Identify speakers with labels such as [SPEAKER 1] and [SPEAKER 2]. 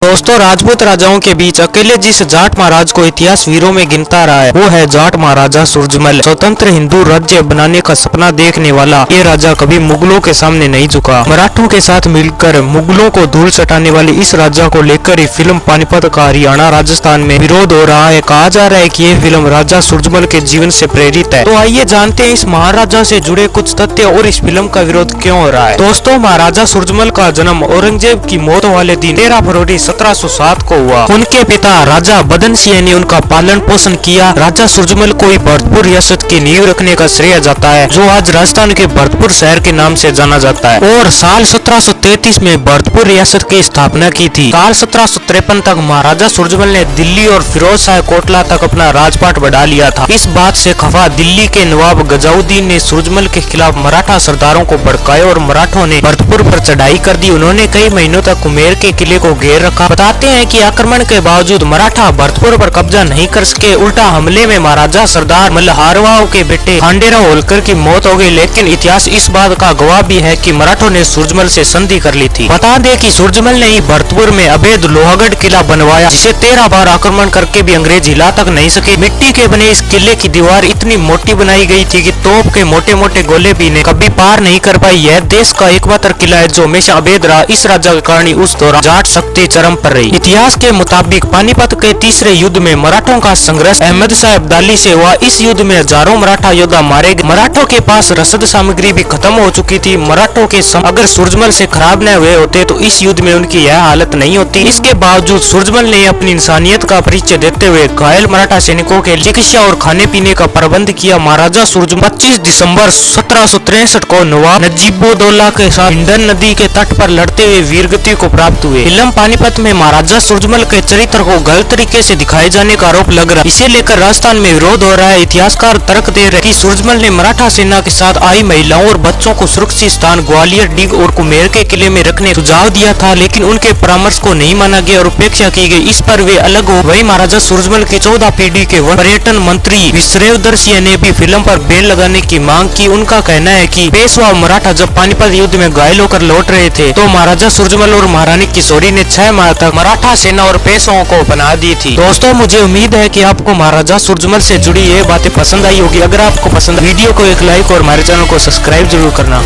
[SPEAKER 1] दोस्तों, राजपूत राजाओं के बीच अकेले जिस जाट महाराज को इतिहास वीरों में गिनता रहा है वो है जाट महाराजा सूरजमल। स्वतंत्र हिंदू राज्य बनाने का सपना देखने वाला ये राजा कभी मुगलों के सामने नहीं झुका। मराठों के साथ मिलकर मुगलों को धूल चटाने वाले इस राजा को लेकर ही फिल्म पानीपत का हरियाणा राजस्थान में विरोध हो रहा है। कहा जा रहा है कि ये फिल्म राजा सूरजमल के जीवन से प्रेरित है। तो आइए जानते हैं इस महाराजा से जुड़े कुछ तथ्य और इस फिल्म का विरोध क्यों हो रहा है। दोस्तों, महाराजा सूरजमल का जन्म औरंगजेब की मौत वाले दिन 13 फरवरी 1707 को हुआ। उनके पिता राजा बदन सिंह ने उनका पालन पोषण किया। राजा सूरजमल को भरतपुर रियासत की नींव रखने का श्रेय जाता है, जो आज राजस्थान के भरतपुर शहर के नाम से जाना जाता है। और साल 1733 में भरतपुर रियासत की स्थापना की थी। साल 1753 तक महाराजा सूरजमल ने दिल्ली और फिरोज शाह कोटला तक अपना राजपाट बढ़ा लिया था। इस बात से खफा दिल्ली के नवाब गजाउद्दीन ने सूरजमल के खिलाफ मराठा सरदारों को भड़काया और मराठों ने भरतपुर पर चढ़ाई कर दी। उन्होंने कई महीनों तक कुमेर के किले को घेर रखा। बताते हैं कि आक्रमण के बावजूद मराठा भरतपुर पर कब्जा नहीं कर सके। उल्टा हमले में महाराजा सरदार मल्हारवाओं के बेटे खांडेराव होलकर की मौत हो गई। लेकिन इतिहास इस बात का गवाह भी है कि मराठों ने सूरजमल से संधि कर ली थी। बता दें कि सूरजमल ने ही भरतपुर में अवैध लोहागढ़ किला बनवाया, जिसे 13 बार आक्रमण करके भी अंग्रेज हिला तक नहीं सके। मिट्टी के बने इस किले की दीवार इतनी मोटी बनाई गई थी कि तोप के मोटे मोटे गोले भी ने कभी पार नहीं कर पाई। यह देश का एकमात्र किला है जो हमेशा अवैध रहा। इस राजा के कारण उस दौरान जाट शक्ति चरम पर रही। इतिहास के मुताबिक पानीपत के तीसरे युद्ध में मराठों का संघर्ष अहमद शाह अब्दाली से हुआ। इस युद्ध में हजारों मराठा योद्धा मारे गए। मराठों के पास रसद सामग्री भी खत्म हो चुकी थी। मराठों के अगर सूरजमल से खराब न हुए होते तो इस युद्ध में उनकी यह हालत नहीं होती। इसके बावजूद सूरजमल ने अपनी इंसानियत का परिचय देते हुए घायल मराठा सैनिकों के चिकित्सा और खाने पीने का प्रबंध किया। महाराजा सूरजमल 25 दिसंबर 1763 को नवाब नजीबुद्दौला के साथ हिंडन नदी के तट पर लड़ते हुए वीरगति को प्राप्त हुए। फिल्म पानीपत में महाराजा सूरजमल के चरित्र को गलत तरीके से दिखाए जाने का आरोप लग रहा है। इसे लेकर राजस्थान में विरोध हो रहा है। इतिहासकार तर्क दे रहे कि सूरजमल ने मराठा सेना के साथ आई महिलाओं और बच्चों को सुरक्षित स्थान ग्वालियर, डीग और कुमेर के किले में रखने सुझाव दिया था, लेकिन उनके परामर्श को नहीं माना गया और उपेक्षा की गई। इस पर वे अलग हो। वही महाराजा सूरजमल के 14 पीढ़ी के पर्यटन मंत्री विश्रेवदर सिंह ने भी फिल्म पर बैन लगाने की मांग की। उनका कहना है कि पेशवा मराठा जब पानीपत युद्ध में घायल होकर लौट रहे थे तो महाराजा सूरजमल और महारानी किशोरी ने 6 माह तक मराठा सेना और पेशवाओं को बना दी थी। दोस्तों, मुझे उम्मीद है कि आपको महाराजा सूरजमल से जुड़ी ये बातें पसंद आई होगी। अगर आपको पसंद वीडियो को एक लाइक और हमारे चैनल को सब्सक्राइब जरूर करना।